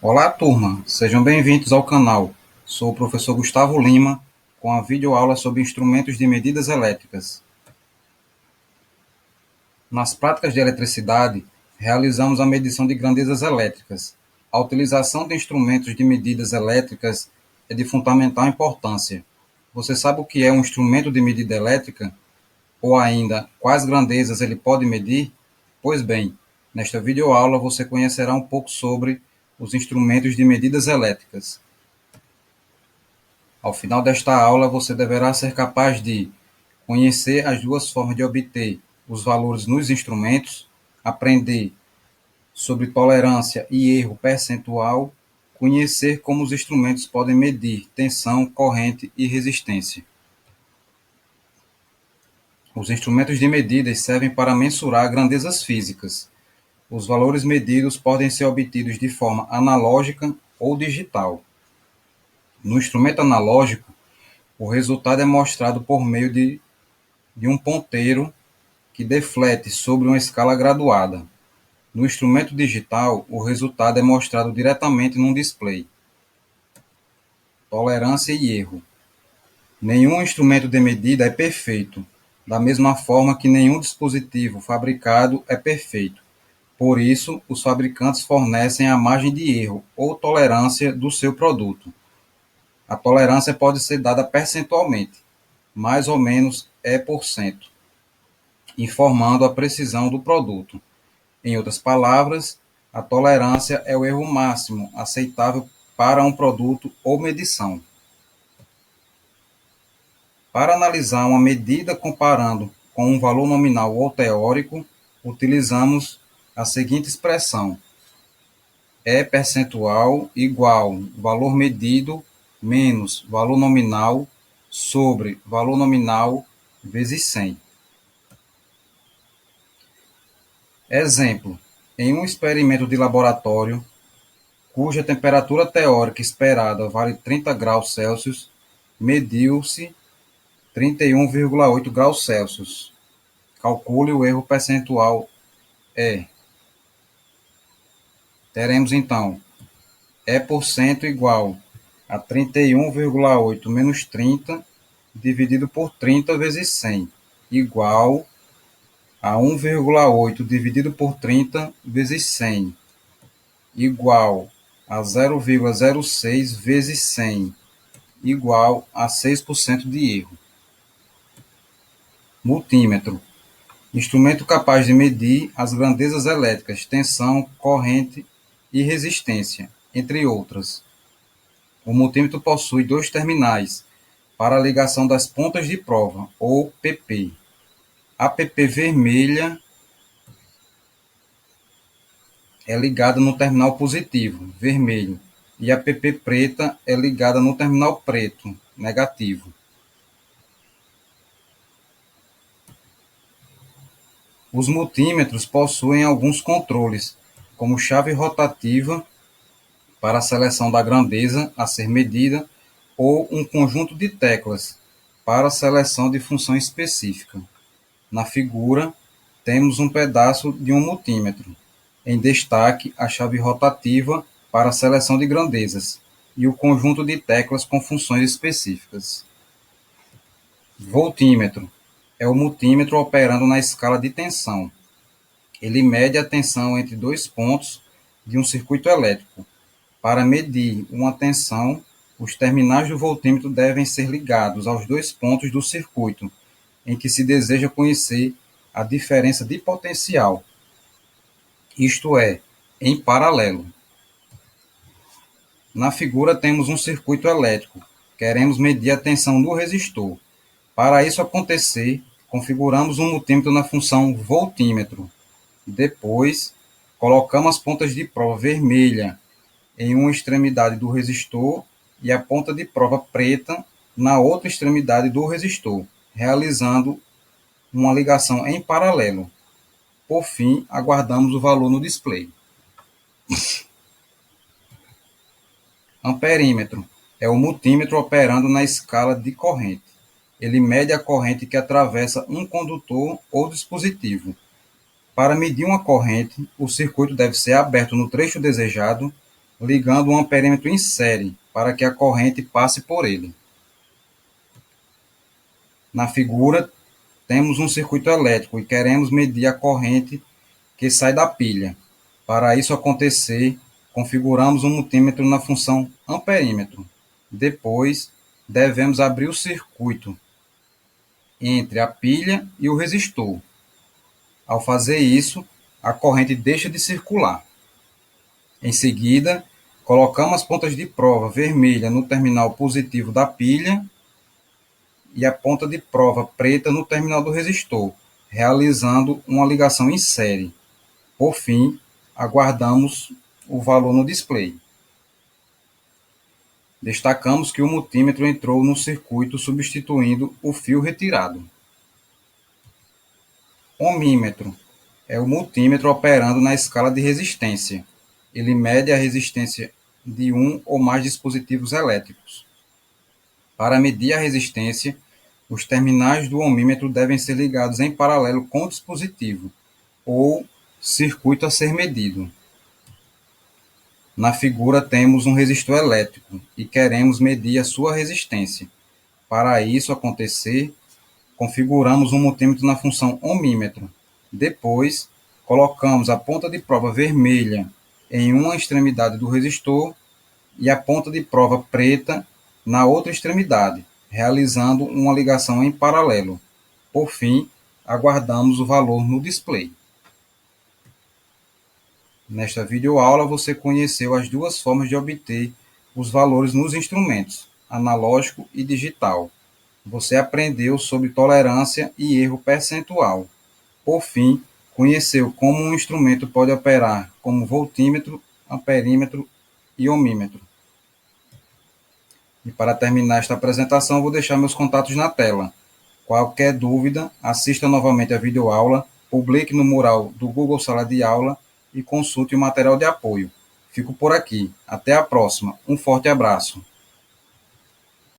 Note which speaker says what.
Speaker 1: Olá, turma! Sejam bem-vindos ao canal. Sou o professor Gustavo Lima, com a videoaula sobre instrumentos de medidas elétricas. Nas práticas de eletricidade, realizamos a medição de grandezas elétricas. A utilização de instrumentos de medidas elétricas é de fundamental importância. Você sabe o que é um instrumento de medida elétrica? Ou ainda, quais grandezas ele pode medir? Pois bem, nesta videoaula você conhecerá um pouco sobre os instrumentos de medidas elétricas. Ao final desta aula, você deverá ser capaz de conhecer as duas formas de obter os valores nos instrumentos, aprender sobre tolerância e erro percentual, conhecer como os instrumentos podem medir tensão, corrente e resistência. Os instrumentos de medidas servem para mensurar grandezas físicas. Os valores medidos podem ser obtidos de forma analógica ou digital. No instrumento analógico, o resultado é mostrado por meio de um ponteiro que deflete sobre uma escala graduada. No instrumento digital, o resultado é mostrado diretamente num display. Tolerância e erro. Nenhum instrumento de medida é perfeito, da mesma forma que nenhum dispositivo fabricado é perfeito. Por isso, os fabricantes fornecem a margem de erro ou tolerância do seu produto. A tolerância pode ser dada percentualmente, mais ou menos E%, informando a precisão do produto. Em outras palavras, a tolerância é o erro máximo aceitável para um produto ou medição. Para analisar uma medida comparando com um valor nominal ou teórico, utilizamos a seguinte expressão: E percentual igual valor medido menos valor nominal sobre valor nominal vezes 100. Exemplo: em um experimento de laboratório, cuja temperatura teórica esperada vale 30 graus Celsius, mediu-se 31,8 graus Celsius. Calcule o erro percentual E. Teremos então E% igual a 31,8 menos 30 dividido por 30 vezes 100, igual a 1,8 dividido por 30 vezes 100, igual a 0,06 vezes 100, igual a 6% de erro. Multímetro. Instrumento capaz de medir as grandezas elétricas, tensão, corrente e resistência, entre outras. O multímetro possui dois terminais para a ligação das pontas de prova, ou PP. A PP vermelha é ligada no terminal positivo, vermelho, e a PP preta é ligada no terminal preto, negativo. Os multímetros possuem alguns controles, como chave rotativa para a seleção da grandeza a ser medida ou um conjunto de teclas para a seleção de função específica. Na figura, temos um pedaço de um multímetro, em destaque a chave rotativa para a seleção de grandezas e o conjunto de teclas com funções específicas. Voltímetro é o multímetro operando na escala de tensão. Ele mede a tensão entre dois pontos de um circuito elétrico. Para medir uma tensão, os terminais do voltímetro devem ser ligados aos dois pontos do circuito em que se deseja conhecer a diferença de potencial, isto é, em paralelo. Na figura temos um circuito elétrico. Queremos medir a tensão do resistor. Para isso acontecer, configuramos um multímetro na função voltímetro. Depois, colocamos as pontas de prova vermelha em uma extremidade do resistor e a ponta de prova preta na outra extremidade do resistor, realizando uma ligação em paralelo. Por fim, aguardamos o valor no display. Amperímetro é o multímetro operando na escala de corrente. Ele mede a corrente que atravessa um condutor ou dispositivo. Para medir uma corrente, o circuito deve ser aberto no trecho desejado ligando um amperímetro em série para que a corrente passe por ele. Na figura, temos um circuito elétrico e queremos medir a corrente que sai da pilha. Para isso acontecer, configuramos um multímetro na função amperímetro. Depois, devemos abrir o circuito entre a pilha e o resistor. Ao fazer isso, a corrente deixa de circular. Em seguida, colocamos as pontas de prova vermelha no terminal positivo da pilha e a ponta de prova preta no terminal do resistor, realizando uma ligação em série. Por fim, aguardamos o valor no display. Destacamos que o multímetro entrou no circuito substituindo o fio retirado. Ohmímetro é o multímetro operando na escala de resistência. Ele mede a resistência de um ou mais dispositivos elétricos. Para medir a resistência, os terminais do ohmímetro devem ser ligados em paralelo com o dispositivo ou circuito a ser medido. Na figura temos um resistor elétrico e queremos medir a sua resistência. Para isso acontecer, configuramos um multímetro na função ohmímetro. Depois, colocamos a ponta de prova vermelha em uma extremidade do resistor e a ponta de prova preta na outra extremidade, realizando uma ligação em paralelo. Por fim, aguardamos o valor no display. Nesta videoaula, você conheceu as duas formas de obter os valores nos instrumentos, analógico e digital. Você aprendeu sobre tolerância e erro percentual. Por fim, conheceu como um instrumento pode operar como voltímetro, amperímetro e ohmímetro. E para terminar esta apresentação, vou deixar meus contatos na tela. Qualquer dúvida, assista novamente a videoaula, publique no mural do Google Sala de Aula e consulte o material de apoio. Fico por aqui. Até a próxima. Um forte abraço.